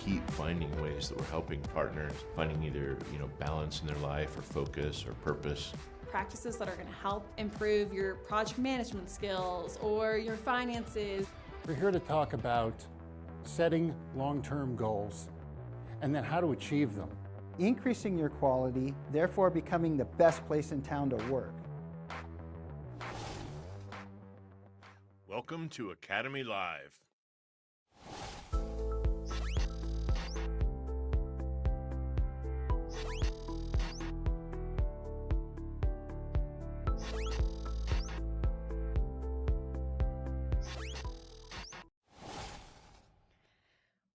keep finding ways that we're helping partners finding either, balance in their life or focus or purpose. Practices that are going to help improve your project management skills or your finances. We're here to talk about setting long-term goals and then how to achieve them. Increasing your quality, therefore becoming the best place in town to work. Welcome to Academy Live.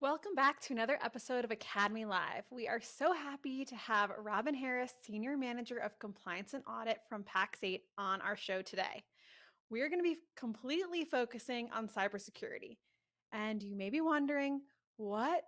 Welcome back to another episode of Academy Live. We are so happy to have Robin Harris, Senior Manager of Compliance and Audit from Pax8 on our show today. We are going to be completely focusing on cybersecurity. And you may be wondering, what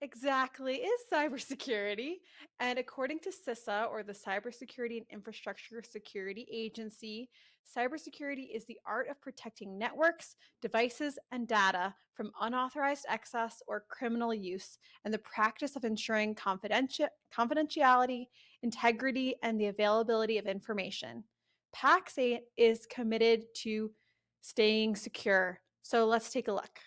exactly is cybersecurity? And according to CISA, or the Cybersecurity and Infrastructure Security Agency, cybersecurity is the art of protecting networks, devices, and data from unauthorized access or criminal use, and the practice of ensuring confidentiality, integrity, and the availability of information. Pax8 is committed to staying secure. So let's take a look.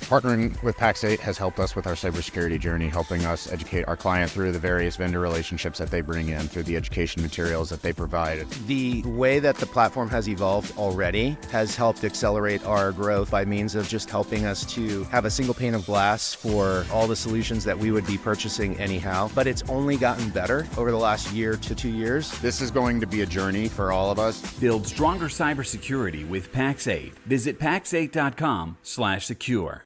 Partnering with Pax8 has helped us with our cybersecurity journey, helping us educate our client through the various vendor relationships that they bring in, through the education materials that they provide. The way that the platform has evolved already has helped accelerate our growth by means of just helping us to have a single pane of glass for all the solutions that we would be purchasing anyhow. But it's only gotten better over the last year to 2 years. This is going to be a journey for all of us. Build stronger cybersecurity with Pax8. Visit pax8.com/secure.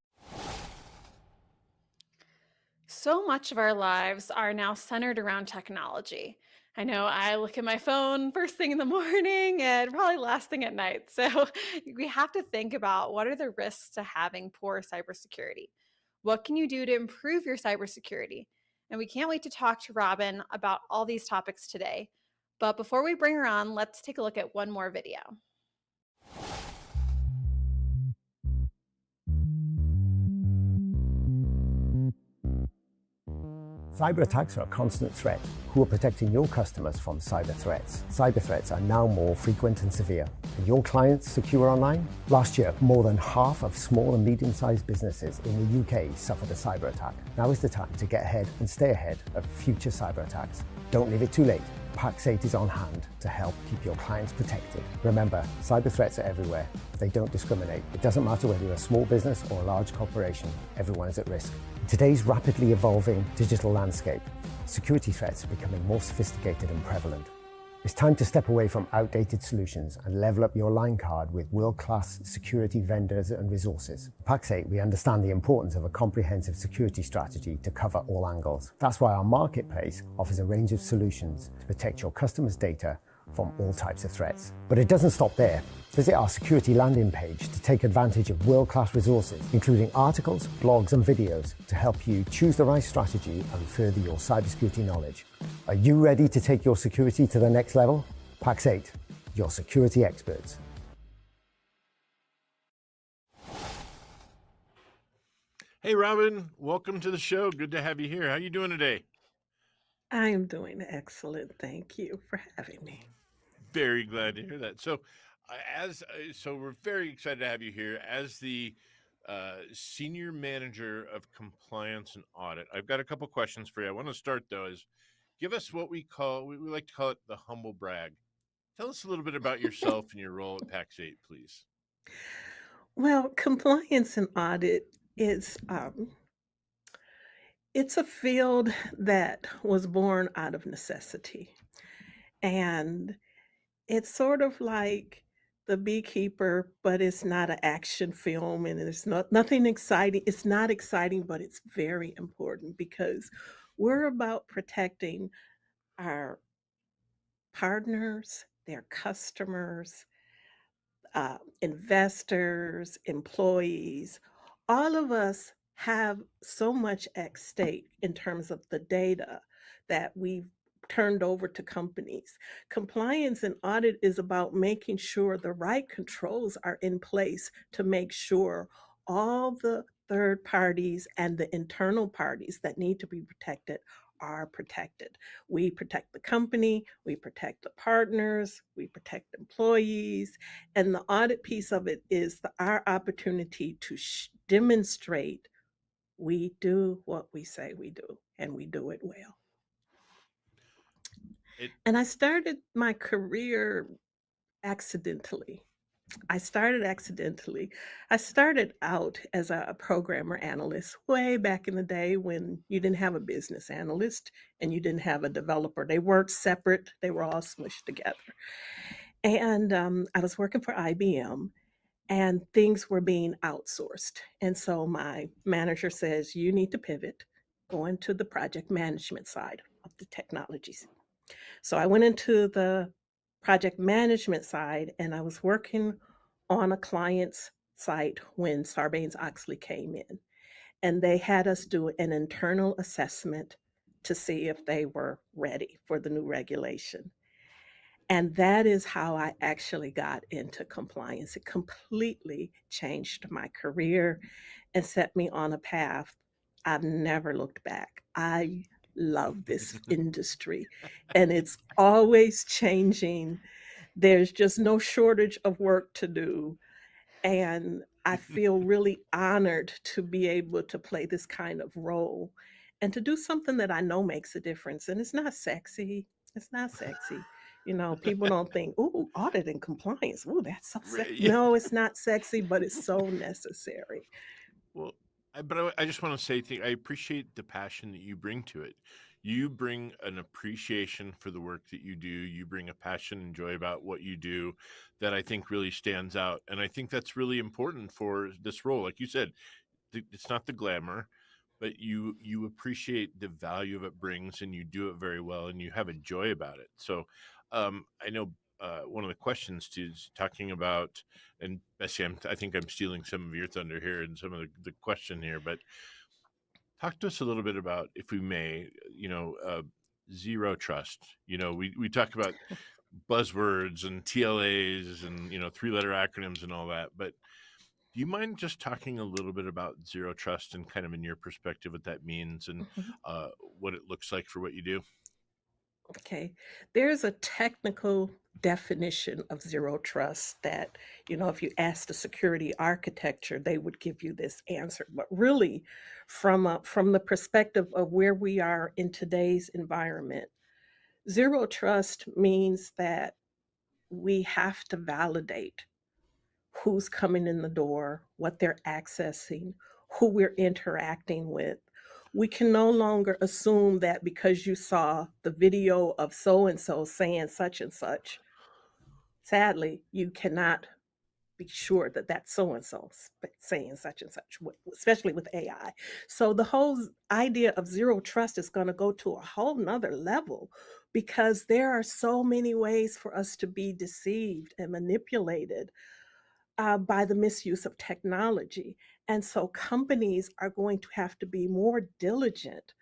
So much of our lives are now centered around technology. I know I look at my phone first thing in the morning and probably last thing at night. So we have to think about, what are the risks to having poor cybersecurity? What can you do to improve your cybersecurity? And we can't wait to talk to Robin about all these topics today. But before we bring her on, let's take a look at one more video. Cyber attacks are a constant threat. Who are protecting your customers from cyber threats? Cyber threats are now more frequent and severe. Are your clients secure online? Last year, more than half of small and medium-sized businesses in the UK suffered a cyber attack. Now is the time to get ahead and stay ahead of future cyber attacks. Don't leave it too late. Pax8 is on hand to help keep your clients protected. Remember, cyber threats are everywhere. They don't discriminate. It doesn't matter whether you're a small business or a large corporation. Everyone is at risk. In today's rapidly evolving digital landscape, security threats are becoming more sophisticated and prevalent. It's time to step away from outdated solutions and level up your line card with world-class security vendors and resources. At Pax8, we understand the importance of a comprehensive security strategy to cover all angles. That's why our marketplace offers a range of solutions to protect your customers' data from all types of threats. But it doesn't stop there. Visit our security landing page to take advantage of world-class resources, including articles, blogs, and videos to help you choose the right strategy and further your cybersecurity knowledge. Are you ready to take your security to the next level? Pax8, your security experts. Hey, Robin, welcome to the show. Good to have you here. How are you doing today? I am doing excellent. Thank you for having me. Very glad to hear that. So we're very excited to have you here as the Senior Manager of Compliance and Audit. I've got a couple questions for you. I want to start, though, is give us what we like to call it the humble brag. Tell us a little bit about yourself and your role at Pax8, please. Well, compliance and audit is it's a field that was born out of necessity. And it's sort of like The Beekeeper, but it's not an action film and it's nothing exciting. It's not exciting, but it's very important because we're about protecting our partners, their customers, investors, employees. All of us have so much at stake in terms of the data that we've turned over to companies. Compliance and audit is about making sure the right controls are in place to make sure all the third parties and the internal parties that need to be protected are protected. We protect the company, we protect the partners, we protect employees, and the audit piece of it is our opportunity to demonstrate we do what we say we do, and we do it well. And I started my career accidentally. I started out as a programmer analyst way back in the day when you didn't have a business analyst and you didn't have a developer. They worked separate, they were all smushed together. And I was working for IBM and things were being outsourced. And so my manager says, you need to pivot, go into the project management side of the technologies. So I went into the project management side and I was working on a client's site when Sarbanes-Oxley came in. And they had us do an internal assessment to see if they were ready for the new regulation. And that is how I actually got into compliance. It completely changed my career and set me on a path. I've never looked back. I love this industry and it's always changing. There's just no shortage of work to do. And I feel really honored to be able to play this kind of role and to do something that I know makes a difference. And it's not sexy. It's not sexy. You know, people don't think, ooh, audit and compliance. Ooh, that's so sexy. No, it's not sexy, but it's so necessary. Well, I just want to say, I appreciate the passion that you bring to it. You bring an appreciation for the work that you do. You bring a passion and joy about what you do that I think really stands out. And I think that's really important for this role. Like you said, it's not the glamour, but you appreciate the value of it brings, and you do it very well, and you have a joy about it. So I know one of the questions is talking about, and Bessie, I think I'm stealing some of your thunder here and some of the question here, but talk to us a little bit about, if we may, zero trust. We talk about buzzwords and TLAs and 3-letter acronyms and all that, but do you mind just talking a little bit about zero trust and kind of in your perspective what that means and what it looks like for what you do? Okay. There's a technical definition of zero trust that, if you ask the security architecture, they would give you this answer. But really, from the perspective of where we are in today's environment, zero trust means that we have to validate who's coming in the door, what they're accessing, who we're interacting with. We can no longer assume that because you saw the video of so-and-so saying such and such, sadly, you cannot be sure that that's so-and-so saying such and such, especially with AI. So the whole idea of zero trust is going to go to a whole nother level because there are so many ways for us to be deceived and manipulated by the misuse of technology. And so companies are going to have to be more diligent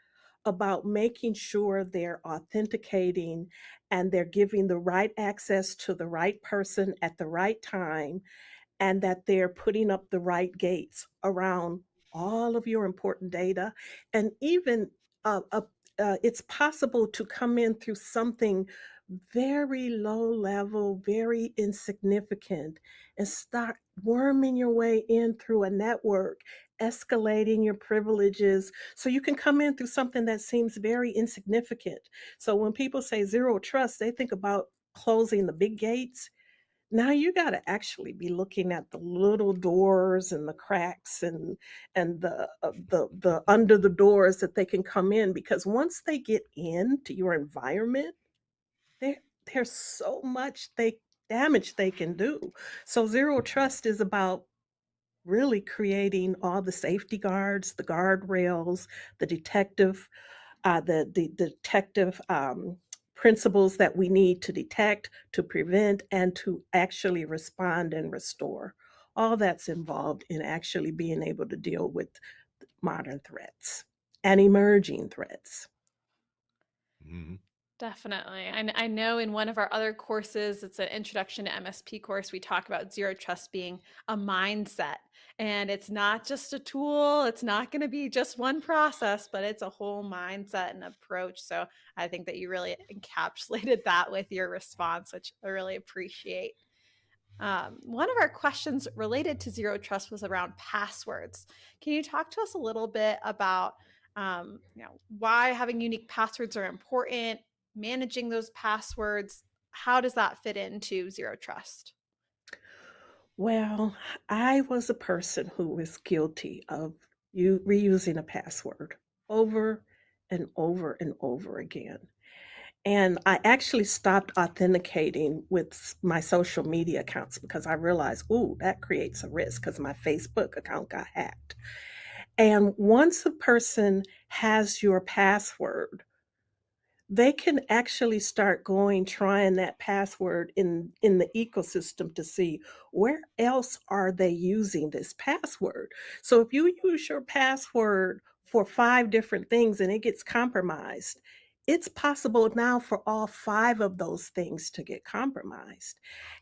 about making sure they're authenticating and they're giving the right access to the right person at the right time, and that they're putting up the right gates around all of your important data. And even it's possible to come in through something very low level, very insignificant, and start worming your way in through a network, escalating your privileges. So you can come in through something that seems very insignificant. So when people say zero trust, they think about closing the big gates. Now you got to actually be looking at the little doors and the cracks and the under the doors that they can come in, because once they get into your environment, there's so much damage they can do. So zero trust is about really creating all the safety guards, the guardrails, the detective principles that we need to detect, to prevent, and to actually respond and restore. All that's involved in actually being able to deal with modern threats and emerging threats. Mm-hmm. Definitely. And I know in one of our other courses, it's an introduction to MSP course, we talk about zero trust being a mindset. And it's not just a tool, it's not going to be just one process, but it's a whole mindset and approach. So I think that you really encapsulated that with your response, which I really appreciate. One of our questions related to zero trust was around passwords. Can you talk to us a little bit about why having unique passwords are important, managing those passwords? How does that fit into zero trust? Well, I was a person who was guilty of you reusing a password over and over and over again. And I actually stopped authenticating with my social media accounts because I realized, ooh, that creates a risk because my Facebook account got hacked. And once a person has your password, they can actually start going trying that password in the ecosystem to see where else are they using this password. So if you use your password for 5 different things and it gets compromised, it's possible now for all 5 of those things to get compromised.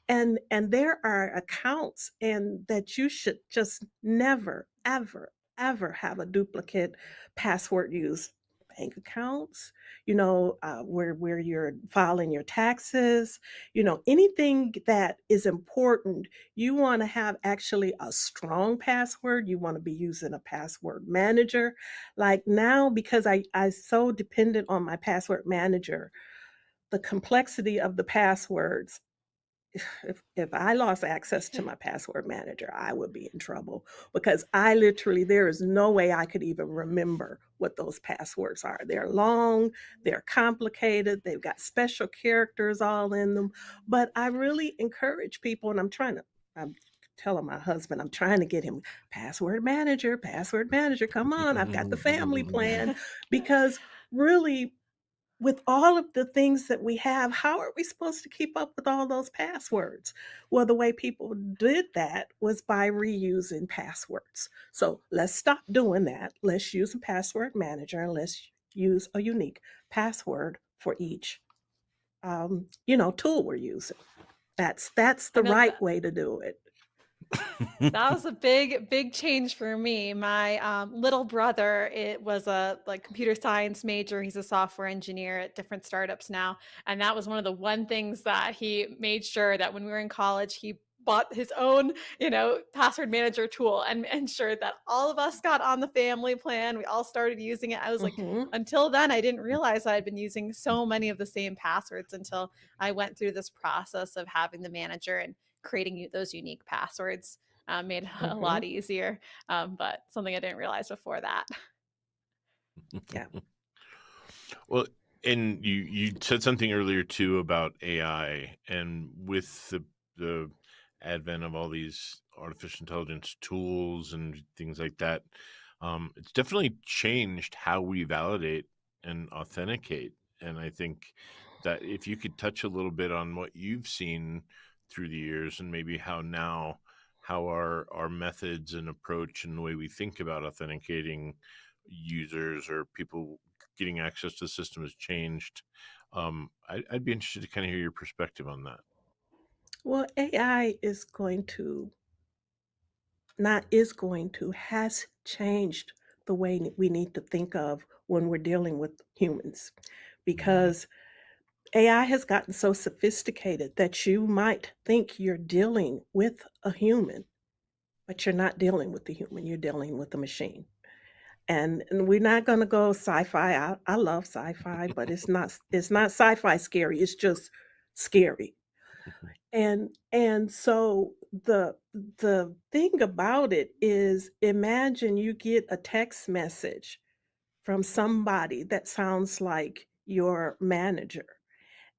And there are accounts and that you should just never ever ever have a duplicate password used. Bank accounts, where you're filing your taxes, anything that is important, you want to have actually a strong password. You want to be using a password manager. Like now, because I'm so dependent on my password manager, the complexity of the passwords, if I lost access to my password manager, I would be in trouble because there is no way I could even remember what those passwords are. They're long, they're complicated, they've got special characters all in them. But I really encourage people, and I'm telling my husband, I'm trying to get him password manager, come on, I've got the family plan because really with all of the things that we have, how are we supposed to keep up with all those passwords? Well, the way people did that was by reusing passwords. So let's stop doing that. Let's use a password manager and let's use a unique password for each tool we're using. That's I the know right way to do it. that was a big change for me. My little brother, it was a computer science major. He's a software engineer at different startups now, and that was one of the one things that he made sure that when we were in college, he bought his own, password manager tool and ensured that all of us got on the family plan. We all started using it. I was like, Mhm. until then, I didn't realize I'd been using so many of the same passwords until I went through this process of having the manager and creating those unique passwords. Made it a lot Mhm. easier, but something I didn't realize before that. Yeah. Well, and you said something earlier too about AI, and with the advent of all these artificial intelligence tools and things like that, it's definitely changed how we validate and authenticate. And I think that if you could touch a little bit on what you've seen through the years, and maybe how our methods and approach and the way we think about authenticating users or people getting access to the system has changed. I'd be interested to kind of hear your perspective on that. Well, AI is going to not is going to has changed the way we need to think of when we're dealing with humans because AI has gotten so sophisticated that you might think you're dealing with a human, but you're not dealing with the human, you're dealing with a machine. And we're not going to go sci-fi. I love sci-fi, but it's not sci-fi scary, it's just scary. And so the thing about it is imagine you get a text message from somebody that sounds like your manager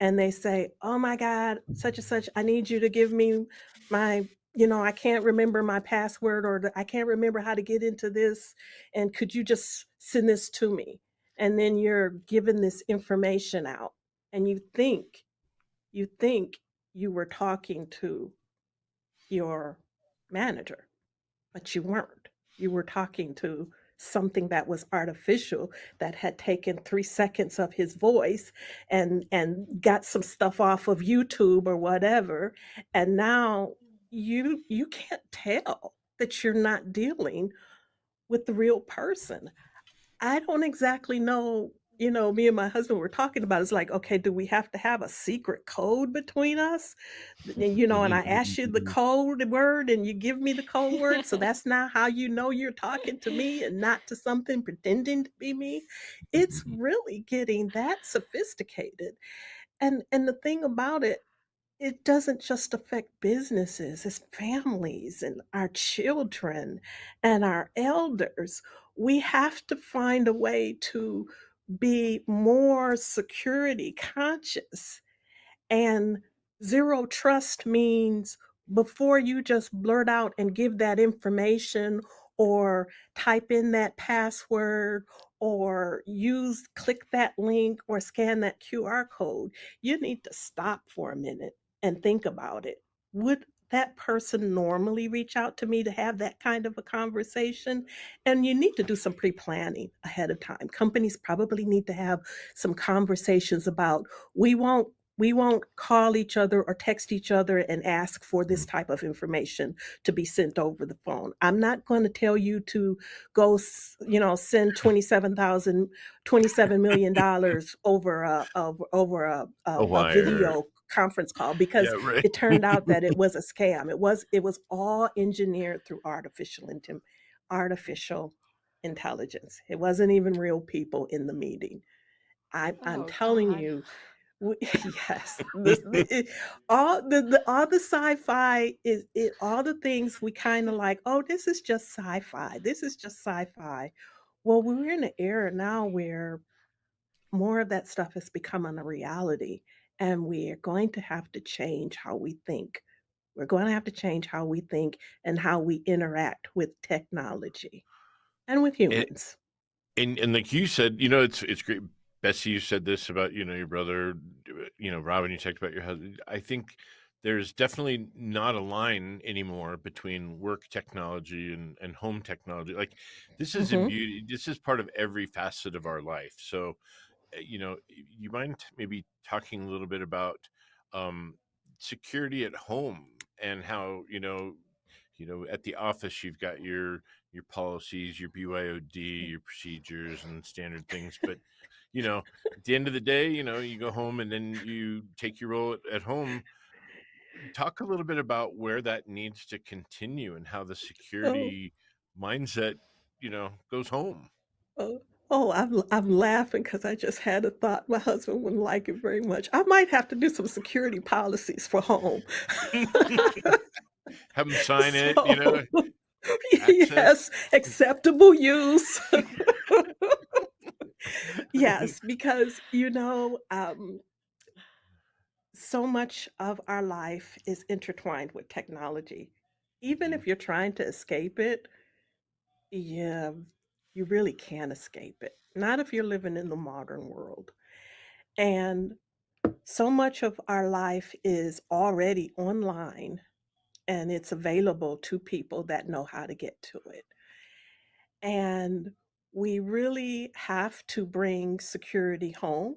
and they say, "Oh my God, such and such, I need you to give me my, I can't remember my password or I can't remember how to get into this. And could you just send this to me?" And then you're giving this information out and you think you were talking to your manager, but you weren't. You were talking to something that was artificial that had taken 3 seconds of his voice and got some stuff off of YouTube or whatever, and now you can't tell that you're not dealing with the real person. I don't exactly know, me and my husband were talking about it's like, okay, do we have to have a secret code between us? And I ask you the code word and you give me the code word. So that's not how you know you're talking to me and not to something pretending to be me. It's really getting that sophisticated. And the thing about it, it doesn't just affect businesses, it's families and our children and our elders. We have to find a way to be more security conscious, and zero trust means before you just blurt out and give that information or type in that password or click that link or scan that QR code, you need to stop for a minute and think about it. Would that person normally reach out to me to have that kind of a conversation? And you need to do some pre planning ahead of time. Companies probably need to have some conversations about we won't we won't call each other or text each other and ask for this type of information to be sent over the phone. I'm not going to tell you to go, send $27 million A a wire. video conference call Yeah, because right. it turned out that it was a scam. It was all engineered through artificial intelligence. It wasn't even real people in the meeting. I'm Oh telling God. you, yes, all the sci-fi all the things we kind of like. Oh, this is just sci-fi. This is just sci-fi. Well, we're in an era now where more of that stuff is becoming a reality, and we're going to have to change how we think. We're going to have to change how we think and how we interact with technology and with And, humans. and like you said, it's great. Bessie, you said this about, your brother, Robin, you talked about your husband. I think there's definitely not a line anymore between work technology and home technology. Like this is Hmm. imbued, this is part of every facet of our life. So, you mind maybe talking a little bit about um, security at home and how, at the office you've got your policies, your BYOD, your procedures and standard things, but at the end of the day, you go home and then you take your role at home. Talk a little bit about where that needs to continue and how the Oh, security mindset, goes home. oh, I'm laughing because I just had a thought. My husband wouldn't like it very much. I might have to do some security policies for home. Have them sign it, So, access. yes, acceptable use. Yes, because so much of our life is intertwined with technology. Even Mhm. if you're trying to escape it, yeah, you really can't escape it. Not if you're living in the modern world. And so much of our life is already online and it's available to people that know how to get to it. And we really have to bring security home.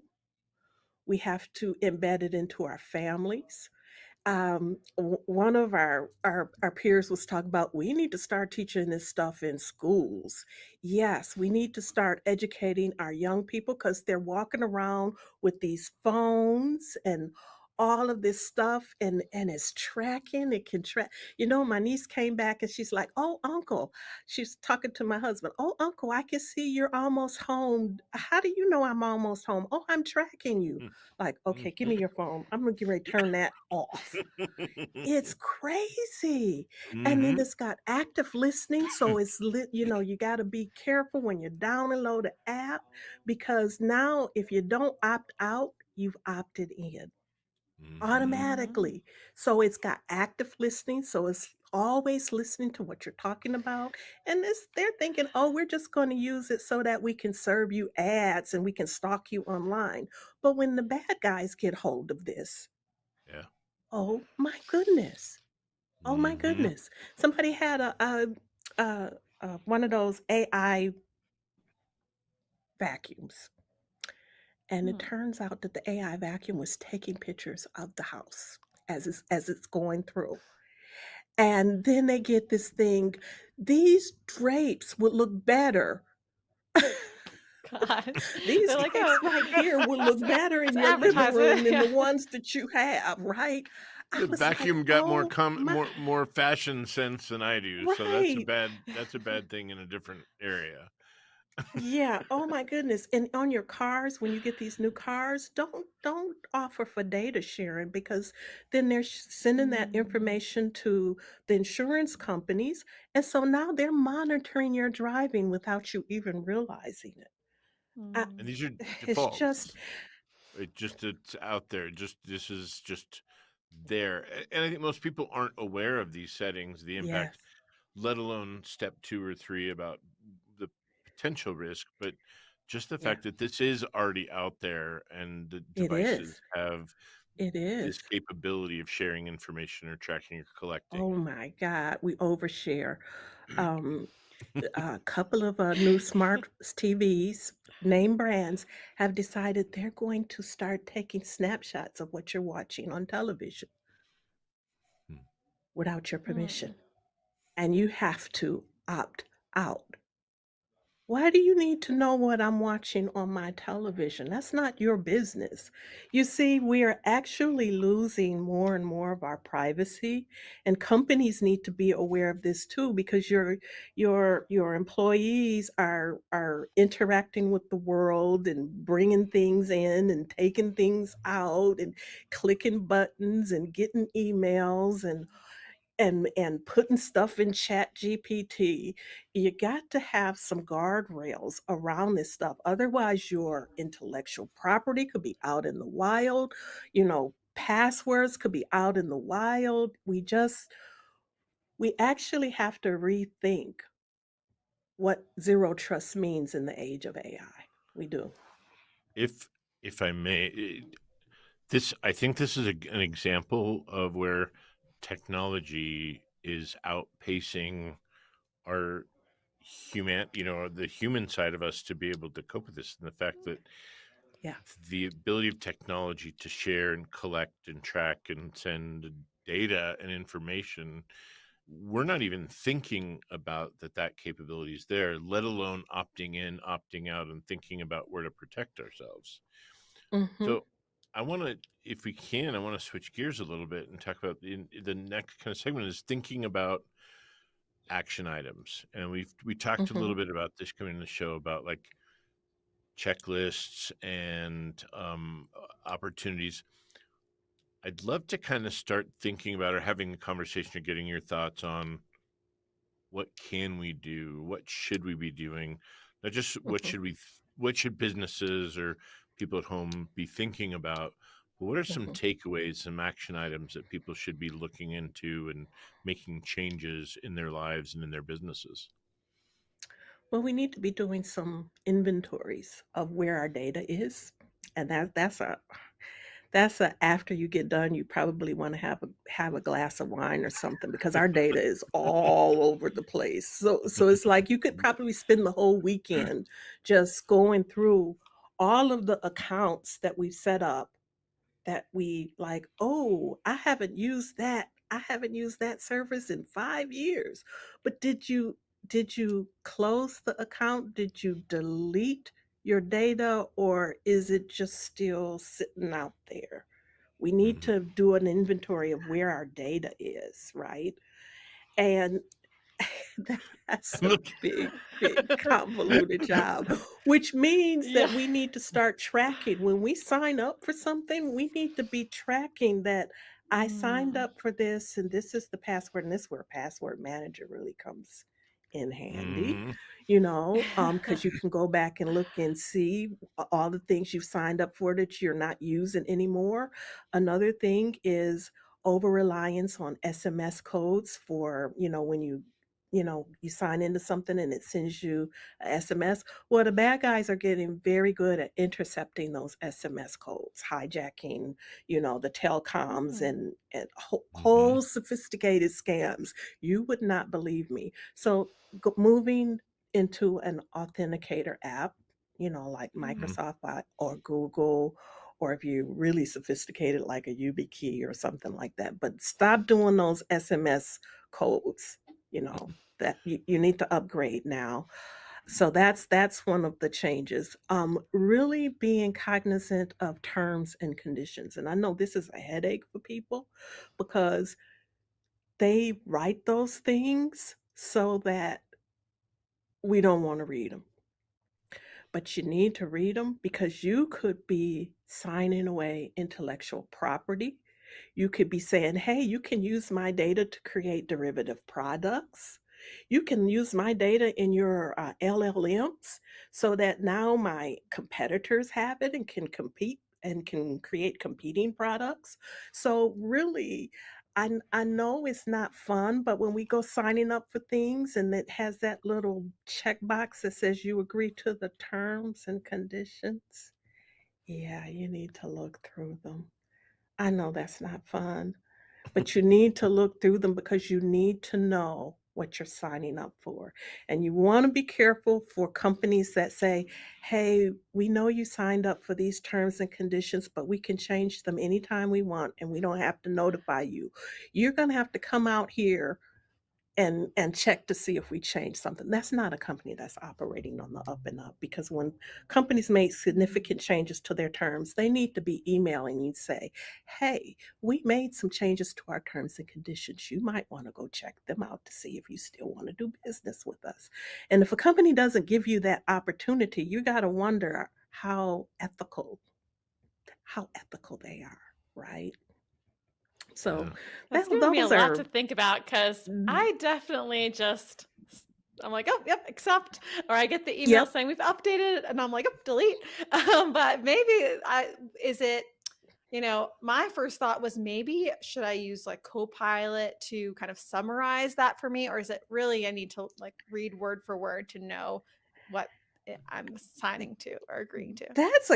We have to embed it into our families. One of our peers was talking about we need to start teaching this stuff in schools. Yes, we need to start educating our young people because they're walking around with these phones and all of this stuff, and it's tracking. It can track. My niece came back and she's like, "Oh, uncle," she's talking to my husband. "Oh, uncle, I can see you're almost home. How do you know I'm almost home?" "Oh, I'm tracking you." Like, okay, give me your phone. I'm gonna get ready to turn that off. It's crazy. And then Mhm. it's got active listening. So it's you gotta be careful when you download an app because now if you don't opt out, you've opted in Mhm. Mhm. automatically. So it's got active listening, so it's always listening to what you're talking about. And they're thinking, oh, we're just going to use it so that we can serve you ads and we can stalk you online. But when the bad guys get hold of this, Yeah. oh my goodness. Oh my Mhm. goodness. Somebody had one of those AI. vacuums. And it Hmm. turns out that the AI vacuum was taking pictures of the house as it's going through. And then they get this thing, these drapes would look better. God. These They're like, cakes oh, right here would look better it's in your living advertisement. room than Yeah. the ones that you have, right? I The was like, vacuum got more oh my, more fashion sense than I do, so right. that's a bad thing in a different area. Yeah, oh my goodness. And on your cars, when you get these new cars, don't offer for data sharing because then they're sending that Mm, information to the insurance companies. And so now they're monitoring your driving without you even realizing it. I, And mm, these are it's just, defaults. It's out there. Just this is just there. And I think most people aren't aware of these settings, the yes, impact, let alone step 2 or 3 about the potential risk, but just the yeah, fact that this is already out there and the it devices is. have It is. this capability of sharing information or tracking or collecting. Oh my God, we overshare. Um, a couple of new smart TVs, name brands, have decided they're going to start taking snapshots of what you're watching on television Hmm. without your permission. mm. And you have to opt out. Why do you need to know what I'm watching on my television? That's not your business. You see, we are actually losing more and more of our privacy, and companies need to be aware of this too because your employees are interacting with the world and bringing things in and taking things out and clicking buttons and getting emails and putting stuff in chat gpt. You got to have some guardrails around this stuff, otherwise your intellectual property could be out in the wild, passwords could be out in the wild. We actually have to rethink what zero trust means in the age of AI. We do. If I may, this I think this is an example of where technology is outpacing our the human side of us to be able to cope with this, and the fact that Yeah. the ability of technology to share and collect and track and send data and information, we're not even thinking about that capability is there, let alone opting in, opting out, and thinking about where to protect ourselves. Mm-hmm. So I want to, if we can, I want to switch gears a little bit and talk about the next kind of segment is thinking about action items. And we talked a Mm-hmm. little bit about this coming in the show about like checklists and opportunities. I'd love to kind of start thinking about or having a conversation or getting your thoughts on what can we do, what should we be doing, not just Mm-hmm. what should businesses or people at home be thinking about, but what are some Mm-hmm. takeaways, some action items that people should be looking into and making changes in their lives and in their businesses? Well, we need to be doing some inventories of where our data is, and that's a after you get done, you probably want to have a glass of wine or something because our data is all over the place. So it's like you could probably spend the whole weekend just going through all of the accounts that we've set up that we like, oh, I haven't used that service in 5 years. But did you close the account? Did you delete your data, or is it just still sitting out there? We need Mhm. to do an inventory of where our data is, right? And that's a Look, big, convoluted job, which means Yeah. that we need to start tracking. When we sign up for something, we need to be tracking that I signed Mm, up for this and this is the password, and this is where password manager really comes in handy, mhm. because you can go back and look and see all the things you've signed up for that you're not using anymore. Another thing is over reliance on SMS codes for, when you sign into something and it sends you a SMS. Well, the bad guys are getting very good at intercepting those SMS codes, hijacking, the telecoms mm, and Mhm. whole sophisticated scams. You would not believe me. So moving into an authenticator app like Mm-hmm. Microsoft or Google, or if you're really sophisticated, like a YubiKey or something like that. But stop doing those SMS codes, that you need to upgrade now. So that's one of the changes. Really being cognizant of terms and conditions. And I know this is a headache for people because they write those things so that we don't want to read them. But you need to read them because you could be signing away intellectual property. You could be saying, hey, you can use my data to create derivative products. You can use my data in your LLMs so that now my competitors have it and can compete and can create competing products. So, really, I know it's not fun, but when we go signing up for things and it has that little checkbox that says you agree to the terms and conditions, yeah, you need to look through them. I know that's not fun, but you need to look through them because you need to know what you're signing up for. And you want to be careful for companies that say, hey, we know you signed up for these terms and conditions, but we can change them anytime we want and we don't have to notify you. You're going to have to come out here and check to see if we change something. That's not a company that's operating on the up and up, because when companies make significant changes to their terms, they need to be emailing you say, hey, we made some changes to our terms and conditions. You might want to go check them out to see if you still want to do business with us. And if a company doesn't give you that opportunity, you got to wonder how ethical they are, right? So That's giving me a those lot are to think about because I definitely just, I'm like, oh, yep, accept. Or I get the email Yep. saying we've updated it and I'm like, oh, delete. But maybe my first thought was maybe should I use like CoPilot to kind of summarize that for me? Or is it really I need to like read word for word to know what I'm signing to or agreeing to? That's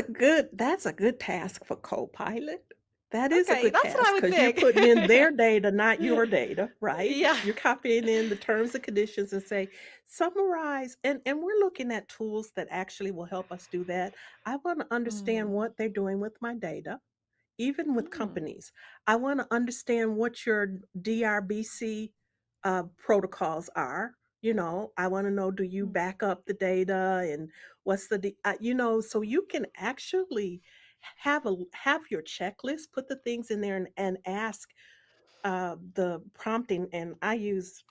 a good task for Copilot. That is a Okay, good that's what I task would because you're think. putting in their data, not your data, right? Yeah. You're copying in the terms and conditions and say, summarize. And we're looking at tools that actually will help us do that. I want to understand Mm. what they're doing with my data, even with Mm. companies. I want to understand what your DRBC protocols are. I want to know, do you back up the data and what's so you can actually have your checklist, put the things in there and ask the prompting. And I use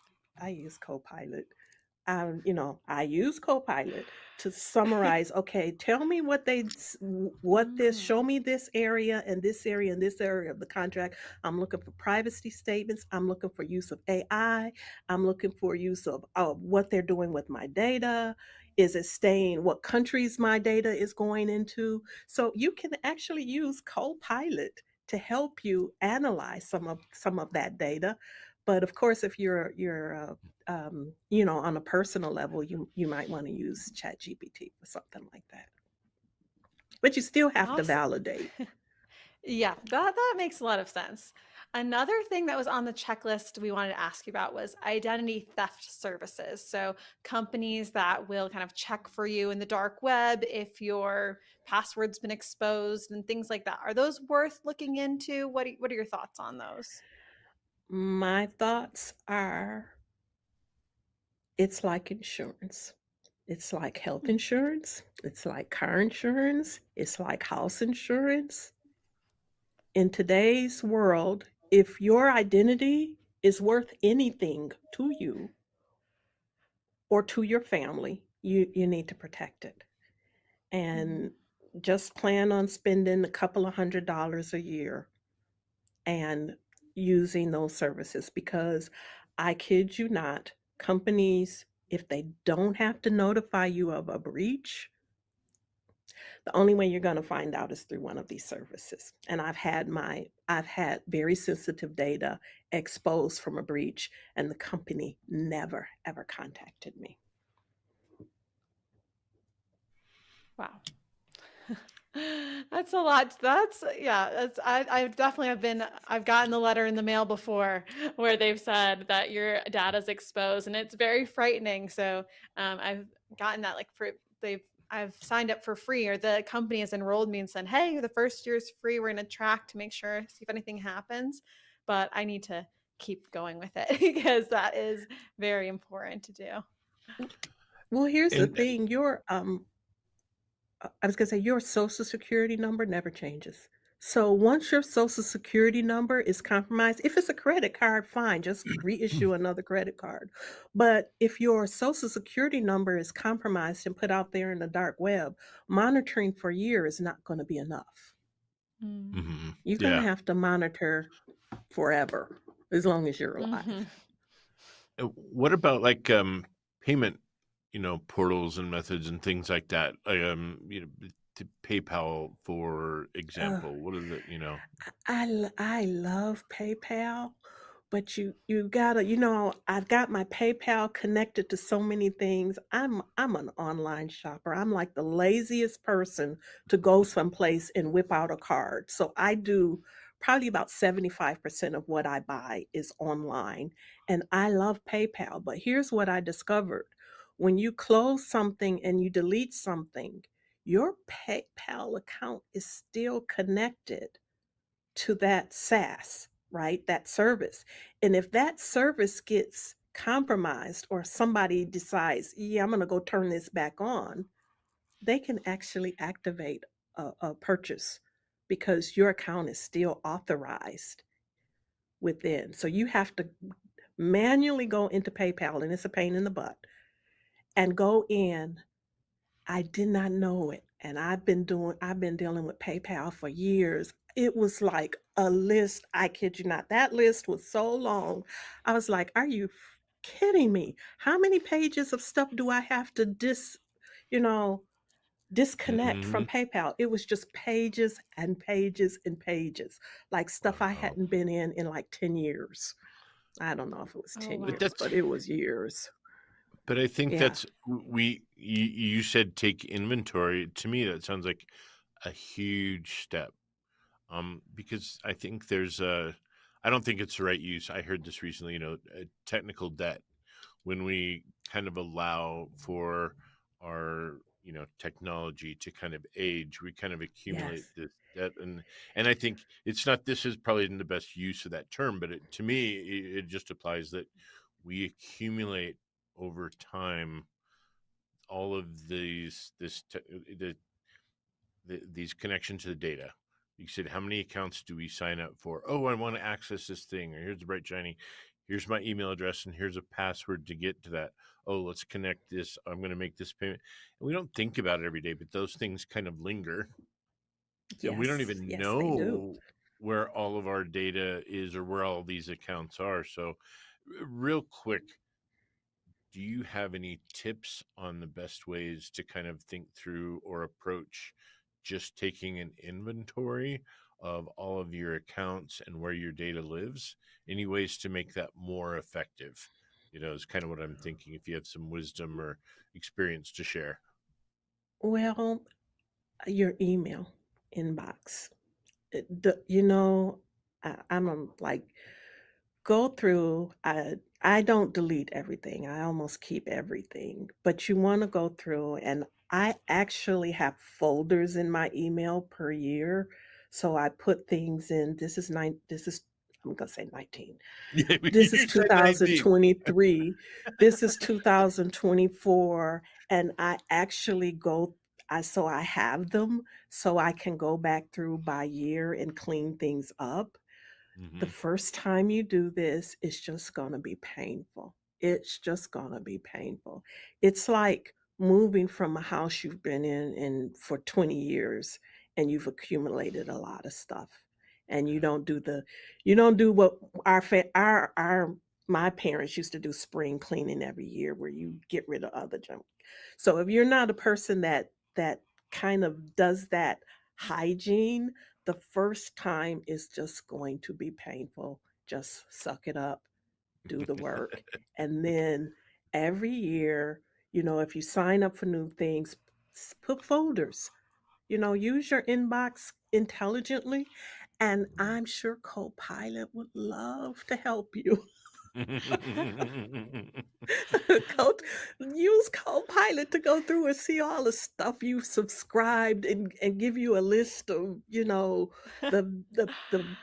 Copilot. I use Copilot to summarize. Okay, tell me show me this area and this area and this area of the contract. I'm looking for privacy statements. I'm looking for use of AI. I'm looking for use of what they're doing with my data. Is it staying? What countries my data is going into? So you can actually use Copilot to help you analyze some of that data. But of course, if you're on a personal level, you might want to use ChatGPT for something like that. But you still have to Awesome. validate. Yeah, that makes a lot of sense. Another thing that was on the checklist we wanted to ask you about was identity theft services. So companies that will kind of check for you in the dark web if your password's been exposed and things like that. Are those worth looking into? What are your thoughts on those? My thoughts are, it's like insurance. It's like health insurance. It's like car insurance. It's like house insurance. In today's world, if your identity is worth anything to you or to your family, you need to protect it. And just plan on spending a couple of $100s a year and using those services, because I kid you not, companies, if they don't have to notify you of a breach, the only way you're going to find out is through one of these services. And I've had very sensitive data exposed from a breach, and the company never ever contacted me. Wow. That's a lot. I've gotten the letter in the mail before where they've said that your data's exposed and it's very frightening. So I've gotten that they've I've signed up for free, or the company has enrolled me and said, hey, the first year's free. We're going to track to make sure, see if anything happens. But I need to keep going with it because that is very important to do. Well, here's the And thing. I was going to say, your social security number never changes. So once your social security number is compromised, if it's a credit card, fine, just reissue another credit card. But if your social security number is compromised and put out there in the dark web, monitoring for a year is not going to be enough. Mhm. You're going to Yeah. have to monitor forever, as long as you're alive. What about like payment, portals and methods and things like that? To PayPal, for Uh, example. What is it? I love PayPal, but you gotta, I've got my PayPal connected to so many things. I'm an online shopper. I'm like the laziest person to go someplace and whip out a card. So I do probably about 75% of what I buy is online, and I love PayPal. But here's what I discovered. When you close something and you delete something, your PayPal account is still connected to that SaaS, right? That service. And if that service gets compromised or somebody decides, yeah, I'm going to go turn this back on, they can actually activate a purchase because your account is still authorized within. So you have to manually go into PayPal, and it's a pain in the butt, and go in. I did not know it. And I've been dealing with PayPal for years. It was like a list. I kid you not. That list was so long. I was like, are you kidding me? How many pages of stuff do I have to you know, disconnect from Hmm. PayPal? It was just pages and pages and pages, like stuff I Wow. hadn't been in like 10 years. I don't know if it was Oh, 10 wow. But years, that's but it was years. but I think Yeah. that's you said take inventory. To me, that sounds like a huge step. Because I think I don't think it's the right use. I heard this recently, technical debt, when we kind of allow for our, technology to kind of age, we kind of accumulate Yes. this debt. And I think it's not, this is probably the best use of that term, but to me, it just applies that we accumulate over time all of these connections to the data. You said, how many accounts do we sign up for? Oh, I want to access this thing, or here's the bright shiny, here's my email address, and here's a password to get to that. Oh, let's connect this. I'm going to make this payment. And we don't think about it every day, but those things kind of linger, and we don't Yes. even Yes, they do. know where all of our data is or where all these accounts are. So, real quick, do you have any tips on the best ways to kind of think through or approach just taking an inventory of all of your accounts and where your data lives? Any ways to make that more effective? Is kind of what I'm thinking. If you have some wisdom or experience to share. Well, your email inbox. You know, I'm like, go through. I don't delete everything. I almost keep everything. But you want to go through, and I actually have folders in my email per year. So I put things in. I'm gonna say 19. Yeah, This is you said 19. 2023. This is 2024. And I actually so I have them so I can go back through by year and clean things up. The Hmm. first time you do this, it's just going to be painful. It's just going to be painful. It's like moving from a house you've been in for 20 years, and you've accumulated a lot of stuff, and you don't do what our my parents used to do, spring cleaning every year, where you get rid of other junk. So if you're not a person that kind of does that hygiene, the first time is just going to be painful. Just suck it up, do the work. And then every year, if you sign up for new things, put folders. Use your inbox intelligently. And I'm sure CoPilot would love to help you. Use CoPilot to go through and see all the stuff you've subscribed and give you a list of, the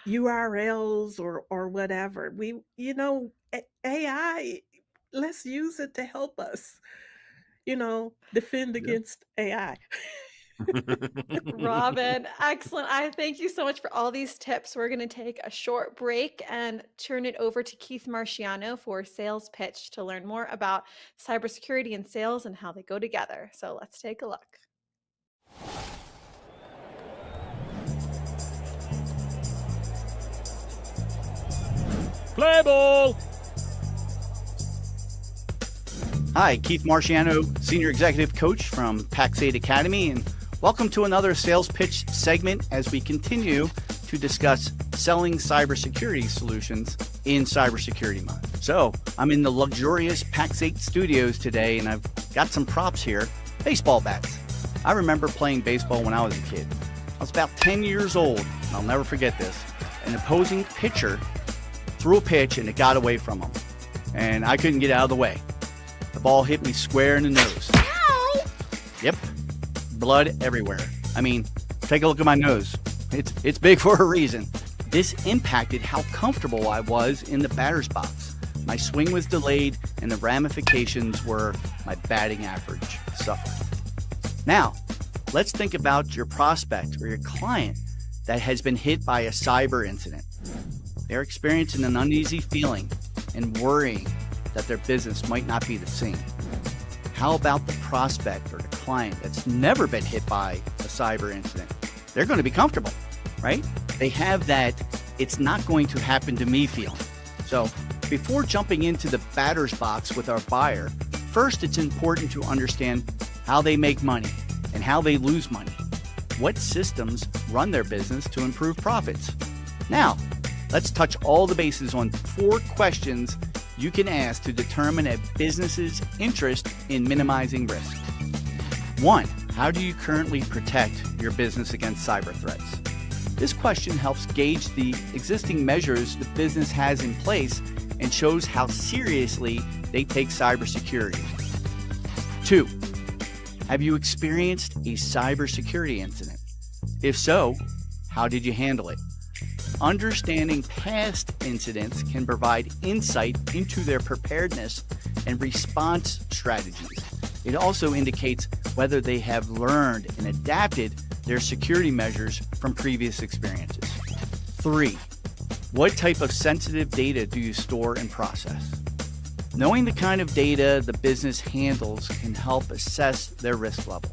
URLs or whatever. AI, let's use it to help us, defend Yeah. against AI. Robin, excellent. I thank you so much for all these tips. We're going to take a short break and turn it over to Keith Marciano for sales pitch to learn more about cybersecurity and sales and how they go together. So let's take a look. Play ball! Hi, Keith Marciano, Senior Executive Coach from Pax8 Academy, and welcome to another sales pitch segment as we continue to discuss selling cybersecurity solutions in Cybersecurity Month. So, I'm in the luxurious Pax8 studios today, and I've got some props here. Baseball bats. I remember playing baseball when I was a kid. I was about 10 years old, and I'll never forget this. An opposing pitcher threw a pitch, and it got away from him, and I couldn't get out of the way. The ball hit me square in the nose. Ow! Yep. Blood everywhere. I mean, take a look at my nose. It's big for a reason. This impacted how comfortable I was in the batter's box. My swing was delayed, and the ramifications were my batting average suffered. Now, let's think about your prospect or your client that has been hit by a cyber incident. They're experiencing an uneasy feeling and worrying that their business might not be the same. How about the prospect or the client that's never been hit by a cyber incident? They're going to be comfortable, right? They have that it's not going to happen to me feeling. So before jumping into the batter's box with our buyer, first it's important to understand how they make money and how they lose money. What systems run their business to improve profits? Now, let's touch all the bases on 4 questions you can ask to determine a business's interest in minimizing risk. 1. How do you currently protect your business against cyber threats? This question helps gauge the existing measures the business has in place and shows how seriously they take cybersecurity. 2. Have you experienced a cybersecurity incident? If so, how did you handle it? Understanding past incidents can provide insight into their preparedness and response strategies. It also indicates whether they have learned and adapted their security measures from previous experiences. 3. What type of sensitive data do you store and process? Knowing the kind of data the business handles can help assess their risk level.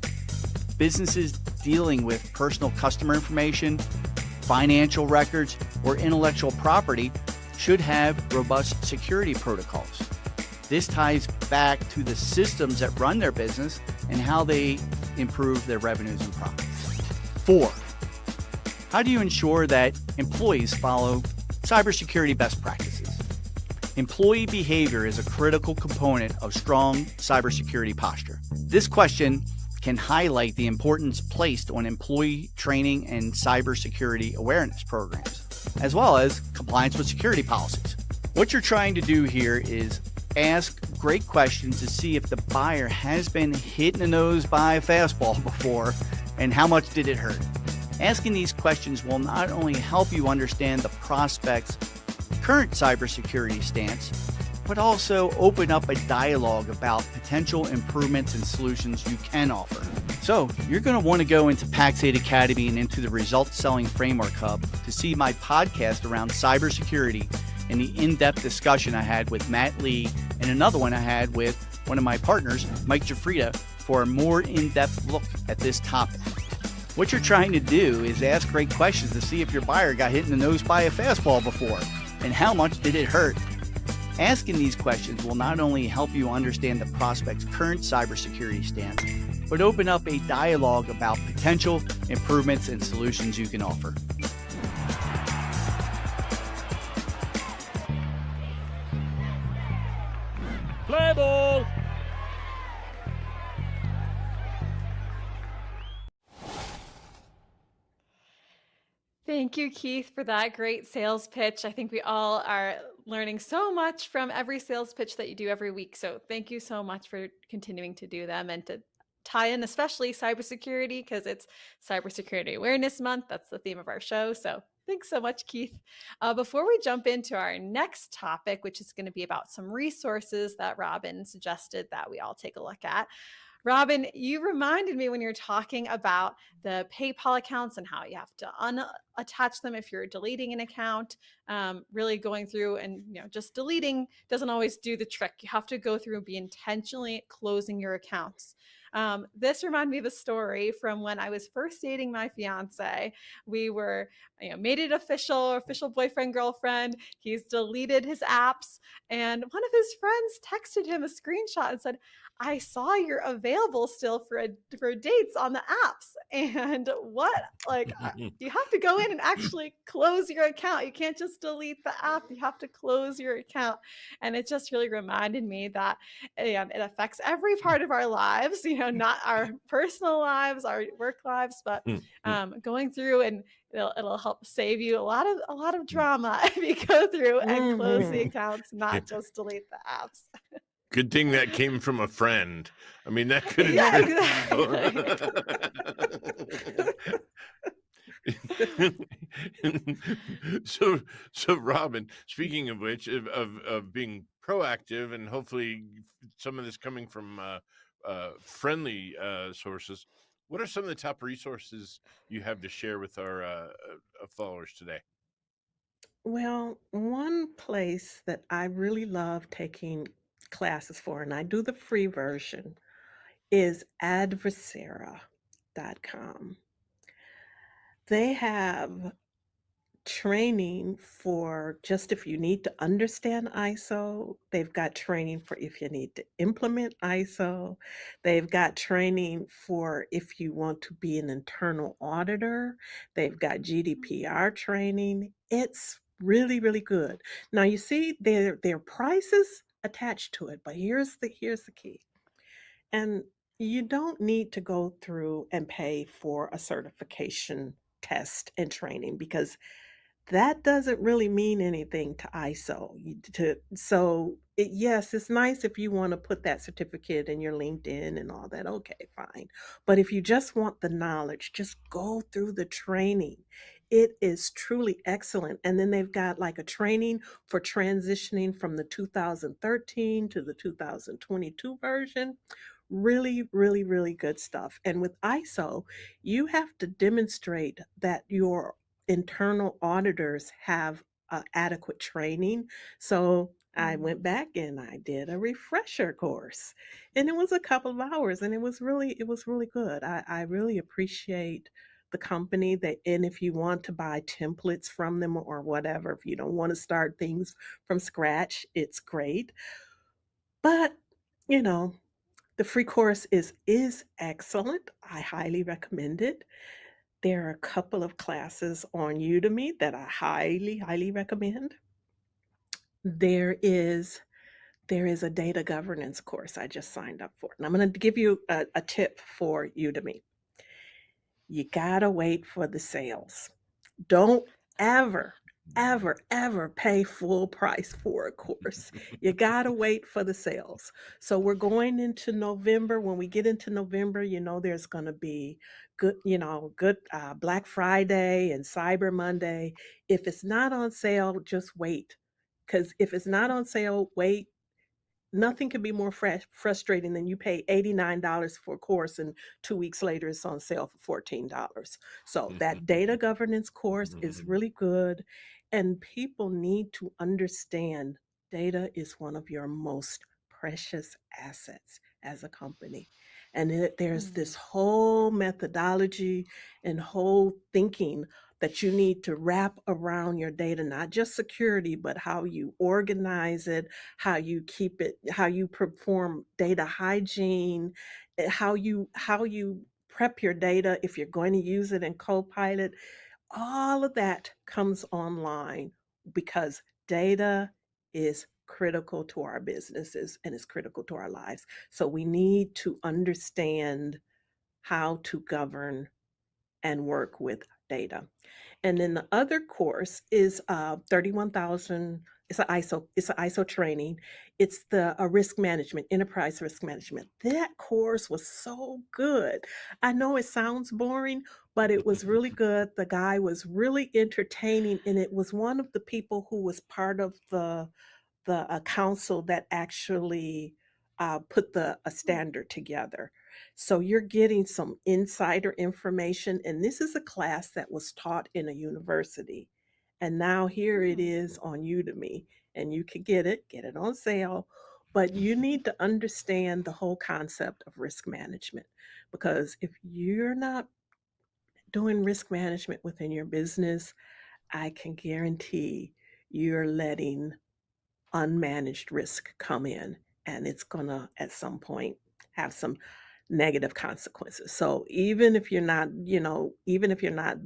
Businesses dealing with personal customer information, financial records, or intellectual property should have robust security protocols. This ties back to the systems that run their business and how they improve their revenues and profits. 4. How do you ensure that employees follow cybersecurity best practices? Employee behavior is a critical component of strong cybersecurity posture. This question can highlight the importance placed on employee training and cybersecurity awareness programs, as well as compliance with security policies. What you're trying to do here is ask great questions to see if the buyer has been hit in the nose by a fastball before and how much did it hurt. Asking these questions will not only help you understand the prospect's current cybersecurity stance, but also open up a dialogue about potential improvements and solutions you can offer. So you're going to want to go into Pax8 Academy and into the Results Selling Framework Hub to see my podcast around cybersecurity and the in-depth discussion I had with Matt Lee and another one I had with one of my partners, Mike Jafrida, for a more in-depth look at this topic. What you're trying to do is ask great questions to see if your buyer got hit in the nose by a fastball before and how much did it hurt. Asking these questions will not only help you understand the prospect's current cybersecurity stance, but open up a dialogue about potential improvements and solutions you can offer. Play ball! Thank you, Keith, for that great sales pitch. I think we all are learning so much from every sales pitch that you do every week. So thank you so much for continuing to do them and to tie in especially cybersecurity, because it's Cybersecurity Awareness Month. That's the theme of our show. So thanks so much, Keith. Before we jump into our next topic, which is going to be about some resources that Robin suggested that we all take a look at, Robin, you reminded me when you're talking about the PayPal accounts and how you have to unattach them if you're deleting an account. Really going through and just deleting doesn't always do the trick. You have to go through and be intentionally closing your accounts. This reminded me of a story from when I was first dating my fiance. We were, made it official boyfriend, girlfriend. He's deleted his apps, and one of his friends texted him a screenshot and said, "I saw you're available still for dates on the apps." And you have to go in and actually close your account. You can't just delete the app. You have to close your account. And it just really reminded me that it affects every part of our lives, not our personal lives, our work lives, but going through, and it'll help save you a lot of drama if you go through and close the accounts, not just delete the apps. Good thing that came from a friend. I mean, that could Yeah, exactly. So Robin, speaking of which, of being proactive, and hopefully some of this coming from friendly sources, what are some of the top resources you have to share with our followers today? Well, one place that I really love taking classes for, and I do the free version, is adversera.com. They have training for just if you need to understand ISO. They've got training for if you need to implement ISO. They've got training for if you want to be an internal auditor. They've got GDPR training. It's really, really good. Now you see their prices attached to it, but here's the key. And you don't need to go through and pay for a certification test and training, because that doesn't really mean anything to ISO. Yes, it's nice if you want to put that certificate in your LinkedIn and all that. Okay, fine. But if you just want the knowledge, just go through the training. It is truly excellent. And then they've got like a training for transitioning from the 2013 to the 2022 version. Really, really, really good stuff. And with ISO, you have to demonstrate that your internal auditors have adequate training. So I went back and I did a refresher course, and it was a couple of hours, and it was really good. I really appreciate the company that, and if you want to buy templates from them or whatever, if you don't want to start things from scratch, it's great. But the free course is excellent. I highly recommend it. There are a couple of classes on Udemy that I highly, highly recommend. There is a data governance course I just signed up for. And I'm going to give you a tip for Udemy. You got to wait for the sales. Don't ever pay full price for a course. You got to wait for the sales. So we're going into November. When we get into November, there's going to be good Black Friday and Cyber Monday. If it's not on sale, just wait. Because if it's not on sale, wait. Nothing can be more frustrating than you pay $89 for a course and 2 weeks later it's on sale for $14. So that data governance course is really good, and people need to understand data is one of your most precious assets as a company. And there's this whole methodology and whole thinking that you need to wrap around your data, not just security, but how you organize it, how you keep it, how you perform data hygiene, how you prep your data if you're going to use it in CoPilot. All of that comes online because data is critical to our businesses and is critical to our lives. So we need to understand how to govern and work with data. And then the other course is 31,000. It's an ISO training. It's the risk management, enterprise risk management. That course was so good. I know it sounds boring, but it was really good. The guy was really entertaining, and it was one of the people who was part of the council that actually put a standard together. So you're getting some insider information, and this is a class that was taught in a university. And now here it is on Udemy, and you can get it on sale. But you need to understand the whole concept of risk management, because if you're not doing risk management within your business, I can guarantee you're letting unmanaged risk come in, and it's gonna at some point have some negative consequences. So even if you're not, even if you're not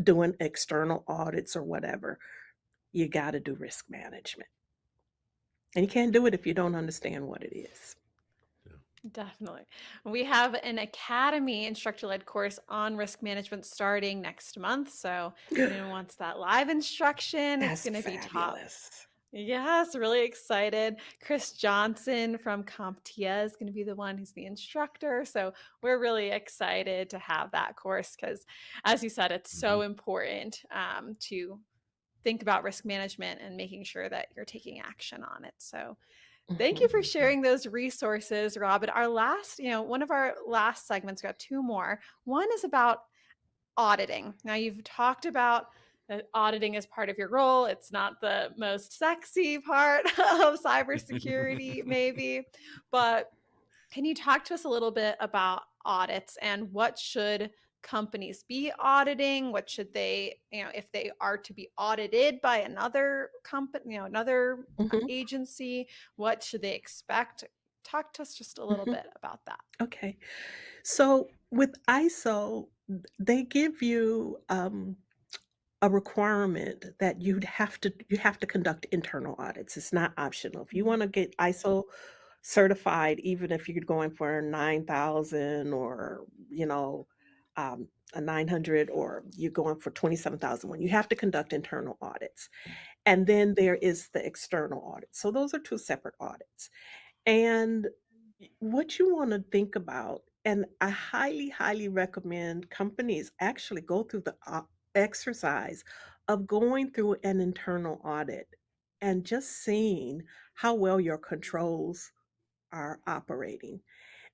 doing external audits or whatever, you got to do risk management. And you can't do it if you don't understand what it is. Definitely. We have an academy instructor-led course on risk management starting next month. So if anyone wants that live instruction, it's That's going to be top. fabulous. Yes, really excited. Chris Johnson from CompTIA is going to be the one who's the instructor. So we're really excited to have that course because, as you said, it's so important to think about risk management and making sure that you're taking action on it. So thank you for sharing those resources, Robin. Our last, one of our last segments, got two more. One is about auditing. Now, you've talked about that auditing is part of your role. It's not the most sexy part of cybersecurity, maybe, but can you talk to us a little bit about audits and what should companies be auditing? What should they, if they are to be audited by another company, another agency, what should they expect? Talk to us just a little bit about that. Okay. So with ISO, they give you a requirement that you have to conduct internal audits. It's not optional. If you want to get ISO certified, even if you're going for 9,000 or a 900, or you're going for 27,001, you have to conduct internal audits. And then there is the external audit. So those are two separate audits. And what you want to think about, and I highly, highly recommend companies actually go through the exercise of going through an internal audit and just seeing how well your controls are operating.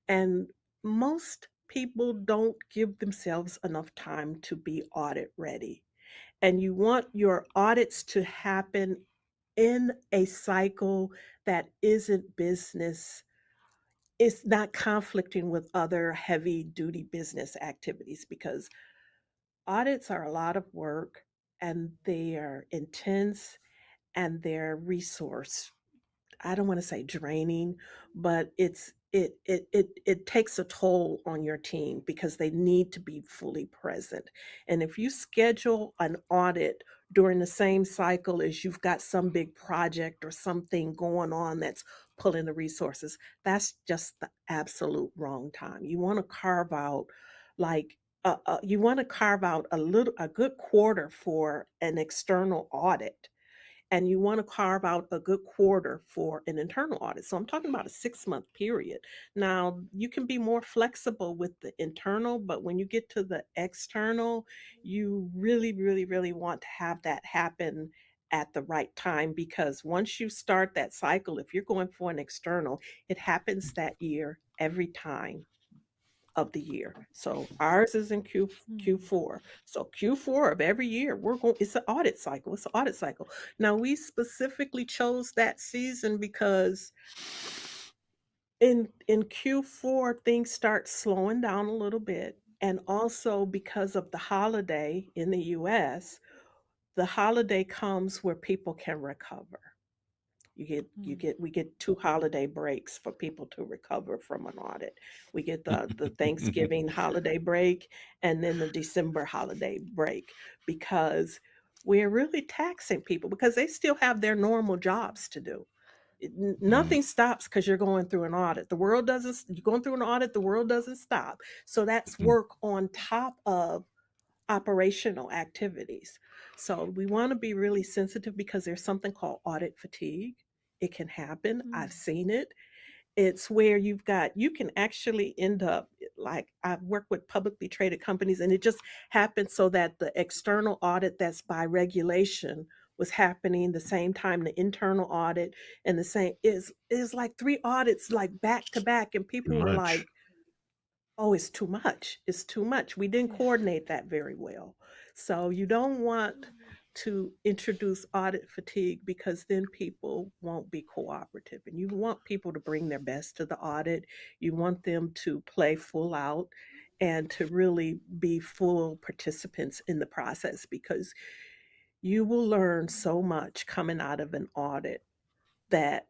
And most people don't give themselves enough time to be audit ready. And you want your audits to happen in a cycle that isn't business, it's not conflicting with other heavy duty business activities, because audits are a lot of work and they are intense and they're resource, I don't want to say draining, but it takes a toll on your team because they need to be fully present. And if you schedule an audit during the same cycle as you've got some big project or something going on that's pulling the resources, that's just the absolute wrong time. You want to carve out like you want to carve out a good quarter for an external audit, and you want to carve out a good quarter for an internal audit. So I'm talking about a 6-month period. Now, you can be more flexible with the internal, but when you get to the external, you really, really, really want to have that happen at the right time, because once you start that cycle, if you're going for an external, it happens that year every time of the year. So ours is in Q4. So Q4 of every year, it's an audit cycle. It's an audit cycle. Now, we specifically chose that season because in Q4, things start slowing down a little bit. And also because of the holiday in the US, the holiday comes where people can recover. We get 2 holiday breaks for people to recover from an audit. We get the Thanksgiving holiday break and then the December holiday break, because we're really taxing people because they still have their normal jobs to do. Nothing stops because you're going through an audit. You're going through an audit, the world doesn't stop. So that's work on top of operational activities. So we want to be really sensitive because there's something called audit fatigue. It can happen. I've seen it. It's where you can actually end up like I've worked with publicly traded companies, and it just happened so that the external audit that's by regulation was happening the same time the internal audit, and the same is like 3 audits like back to back, and Too people were much. like, oh, it's too much. It's too much. We didn't coordinate that very well. So you don't want to introduce audit fatigue, because then people won't be cooperative. And you want people to bring their best to the audit. You want them to play full out and to really be full participants in the process, because you will learn so much coming out of an audit that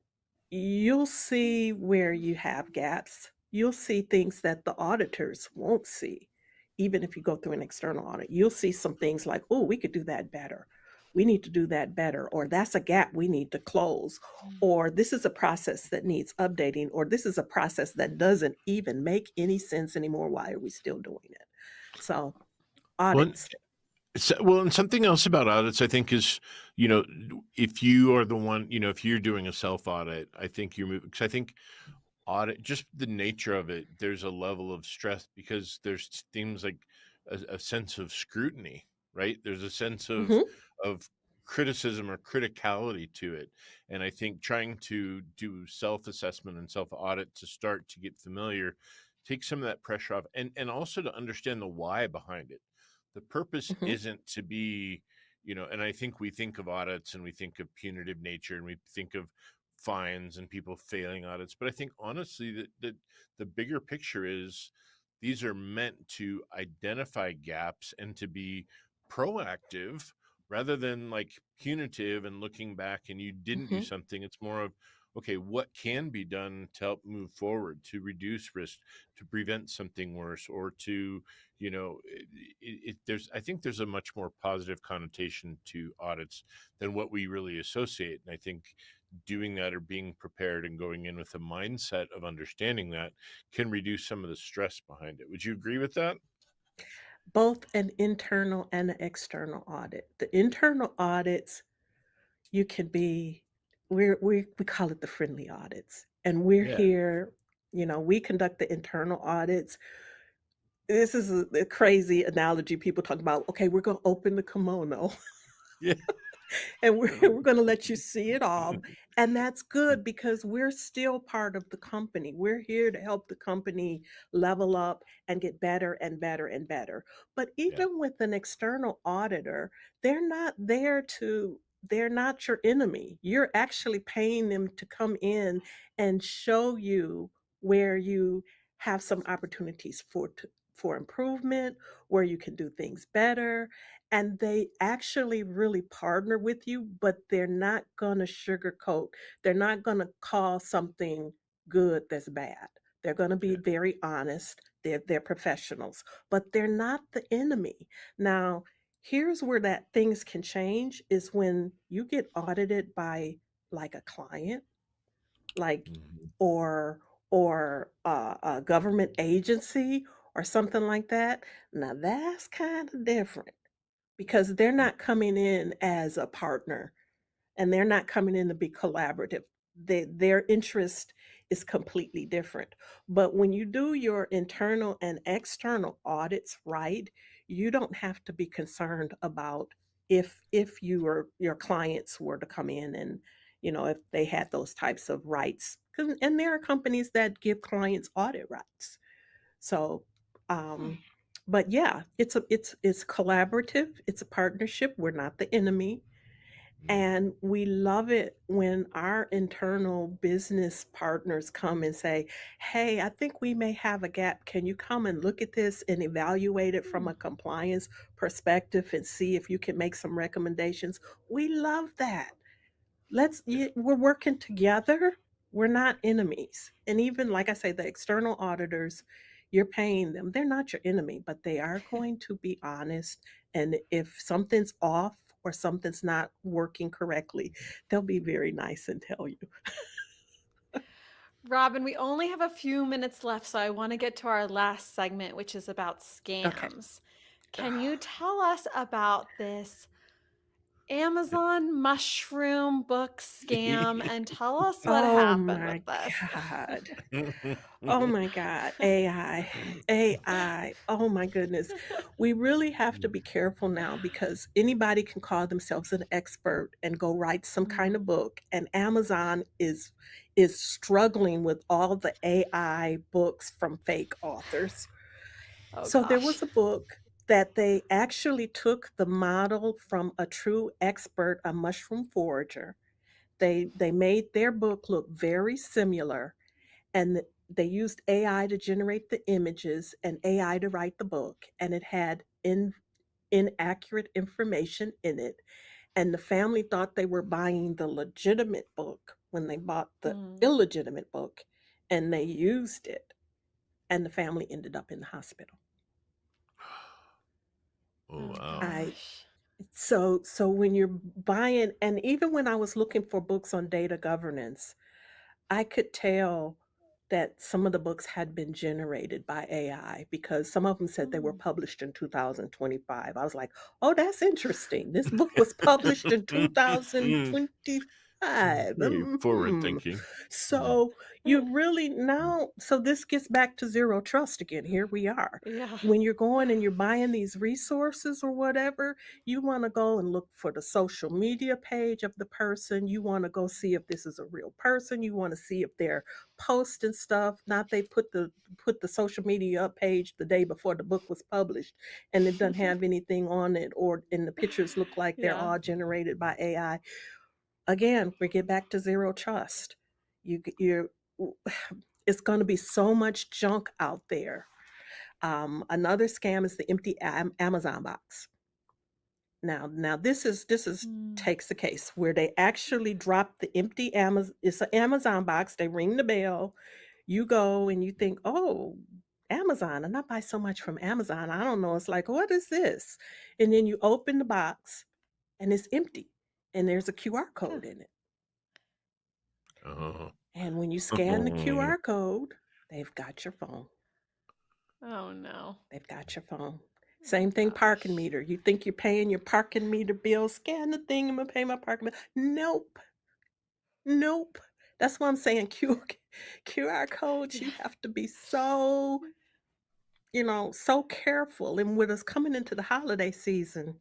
you'll see where you have gaps. You'll see things that the auditors won't see. Even if you go through an external audit, you'll see some things like, oh, we could do that better. We need to do that better. Or that's a gap we need to close. Or this is a process that needs updating. Or this is a process that doesn't even make any sense anymore. Why are we still doing it? So, Well, audits. and something else about audits, I think, is, if you are the one, if you're doing a self audit, I think you're moving, because I think audit, just the nature of it, there's a level of stress because there's things like a sense of scrutiny, right? There's a sense of criticism or criticality to it. And I think trying to do self-assessment and self-audit to start to get familiar, take some of that pressure off, and also to understand the why behind it. The purpose Mhm. isn't to be, and I think we think of audits and we think of punitive nature and we think of fines and people failing audits, but I think honestly that the bigger picture is these are meant to identify gaps and to be proactive rather than like punitive and looking back and you didn't do Mhm. something. It's more of, okay, what can be done to help move forward, to reduce risk, to prevent something worse, or to, there's, I think there's a much more positive connotation to audits than what we really associate. And I think doing that or being prepared and going in with a mindset of understanding that can reduce some of the stress behind it. Would you agree with that? Both an internal and an external audit. The internal audits, you can be, we call it the friendly audits. And we're Yeah. here, we conduct the internal audits. This is a crazy analogy. People talk about, okay, we're going to open the kimono. Yeah. And we're going to let you see it all. And that's good, because we're still part of the company. We're here to help the company level up and get better and better and better. But Yeah. even with an external auditor, they're not there to, they're not your enemy. You're actually paying them to come in and show you where you have some opportunities for improvement, where you can do things better, and they actually really partner with you, but they're not going to sugarcoat. They're not going to call something good that's bad. They're going to be Yeah. very honest. They're professionals, but they're not the enemy. Now, here's where that things can change is when you get audited by like a client, like Mhm. or a government agency or something like that. Now that's kind of different, because they're not coming in as a partner, and they're not coming in to be collaborative. Their interest is completely different. But when you do your internal and external audits right, you don't have to be concerned about if your clients were to come in and if they had those types of rights. And there are companies that give clients audit rights. So, but yeah, it's collaborative. It's a partnership. We're not the enemy, and we love it when our internal business partners come and say, "Hey, I think we may have a gap. Can you come and look at this and evaluate it from a compliance perspective and see if you can make some recommendations?" We love that. Yeah. We're working together. We're not enemies. And even like I say, the external auditors, you're paying them. They're not your enemy, but they are going to be honest. And if something's off or something's not working correctly, they'll be very nice and tell you. Robin, we only have a few minutes left, so I want to get to our last segment, which is about Okay. scams. Can you tell us about this Amazon mushroom book scam and tell us what Oh happened with my this? God. Oh my God. AI. AI. Oh my goodness. We really have to be careful now because anybody can call themselves an expert and go write some kind of book. And Amazon is struggling with all the AI books from fake authors. Oh So there gosh. was a book that they actually took the model from a true expert, a mushroom forager. They made their book look very similar, and they used AI to generate the images and AI to write the book, and it had inaccurate information in it. And the family thought they were buying the legitimate book when they bought the Mm. illegitimate book, and they used it, and the family ended up in the hospital. Oh, wow. I Gosh. so when you're buying, and even when I was looking for books on data governance, I could tell that some of the books had been generated by AI because some of them said they were Mm. published in 2025. I was like, "Oh, that's interesting. This book was published in 2025." Very forward Mhm. thinking. So you really now, so this gets back to zero trust again. Here we are. Yeah. When you're going and you're buying these resources or whatever, you want to go and look for the social media page of the person. You want to go see if this is a real person. You want to see if they're posting stuff. Not they put the social media up page the day before the book was published and it doesn't have anything on it, or and the pictures look like they're Yeah. all generated by AI. Again, we get back to zero trust. You're it's going to be so much junk out there. Another scam is the empty Amazon box. Now this is Mm. takes a case where they actually drop the empty Amazon. It's an Amazon box. They ring the bell. You go and you think, oh, Amazon, and I buy so much from Amazon. I don't know. It's like, what is this? And then you open the box and it's empty, and there's a QR Huh. code in it. Oh. And when you scan the QR code, they've got your phone. Oh no. They've got your phone. Oh Same thing, parking gosh. meter. You think you're paying your parking meter bill, scan the thing, I'm gonna pay my parking bill. Nope, nope. That's why I'm saying QR codes, Yeah. you have to be so, so careful. And with us coming into the holiday season,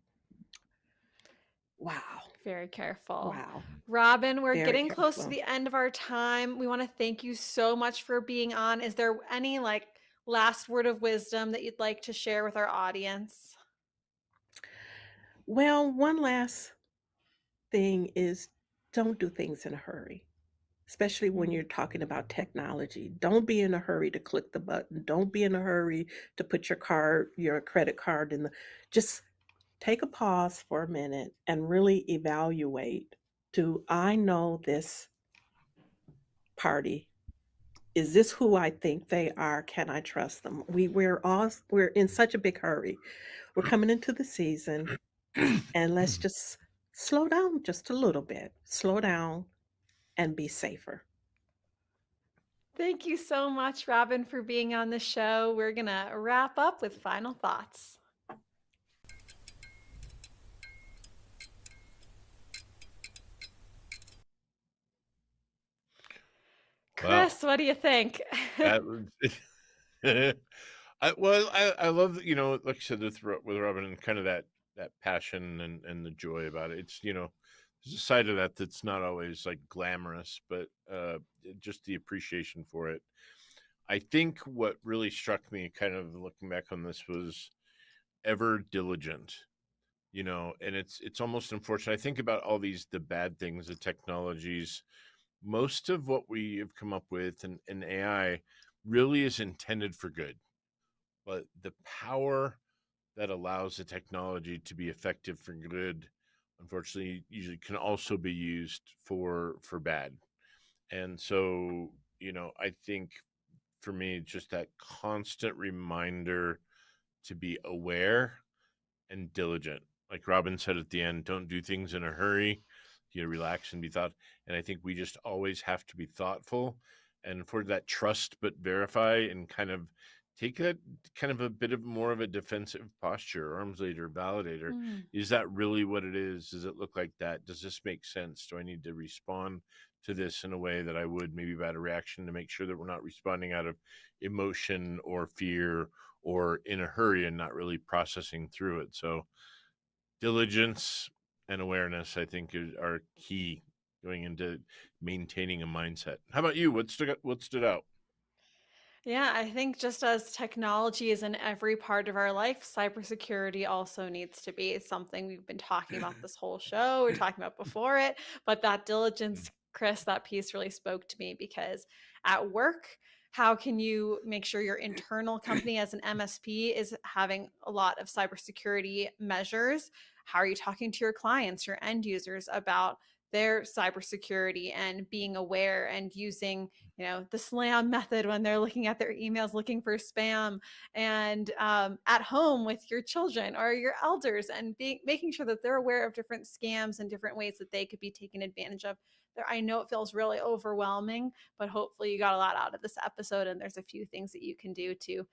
wow, Very careful. wow, Robin, we're very getting close to careful. the end of our time. We want to thank you so much for being on. Is there any last word of wisdom that you'd like to share with our audience? Well, one last thing is don't do things in a hurry, especially when Mm. you're talking about technology. Don't be in a hurry to click the button. Don't be in a hurry to put your credit card in the. Just take a pause for a minute and really evaluate. Do I know this party? Is this who I think they are? Can I trust them? We're in such a big hurry. We're coming into the season, and let's just slow down just a little bit. Slow down and be safer. Thank you so much, Robin, for being on the show. We're going to wrap up with final thoughts. Wow. Chris, what do you think? That was I love that, like you said, with Robin, and kind of that passion and the joy about it. It's, there's a side of that that's not always like glamorous, but just the appreciation for it. I think what really struck me kind of looking back on this was ever diligent, and it's almost unfortunate. I think about all the bad things, the technologies, most of what we have come up with, and AI really is intended for good, but the power that allows the technology to be effective for good, unfortunately, usually can also be used for bad. And so, I think for me, just that constant reminder to be aware and diligent. Like Robin said at the end, don't do things in a hurry. Relax and be thought. And I think we just always have to be thoughtful, and for that trust but verify, and kind of take that kind of a bit of more of a defensive posture, arms later, validator. Is that really what it is? Does it look like that? Does this make sense? Do I need to respond to this in a way that I would maybe about a reaction to make sure that we're not responding out of emotion or fear or in a hurry and not really processing through it? So diligence and awareness, I think, are key going into maintaining a mindset. How about you? What stood out? Yeah, I think just as technology is in every part of our life, cybersecurity also needs to be. It's something we've been talking about this whole show. We're talking about before it, but that diligence, Chris, that piece really spoke to me because at work, how can you make sure your internal company as an MSP is having a lot of cybersecurity measures? How are you talking to your clients, your end users about their cybersecurity and being aware and using the slam method when they're looking at their emails looking for spam, and at home with your children or your elders, and making sure that they're aware of different scams and different ways that they could be taken advantage of. I know it feels really overwhelming, but hopefully you got a lot out of this episode, and there's a few things that you can do to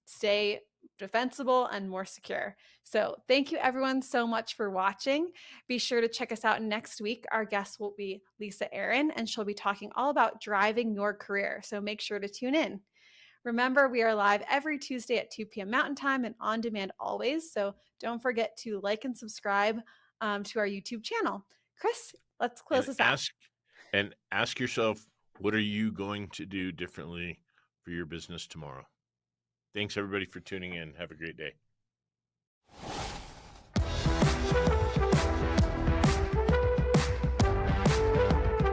stay defensible and more secure. So thank you everyone so much for watching. Be sure to check us out next week. Our guest will be Lisa Aaron, and she'll be talking all about driving your career. So make sure to tune in. Remember, we are live every Tuesday at 2 p.m. Mountain Time and on demand always. So don't forget to like and subscribe to our YouTube channel. Chris, let's close this out. Ask yourself, what are you going to do differently for your business tomorrow? Thanks everybody for tuning in. Have a great day.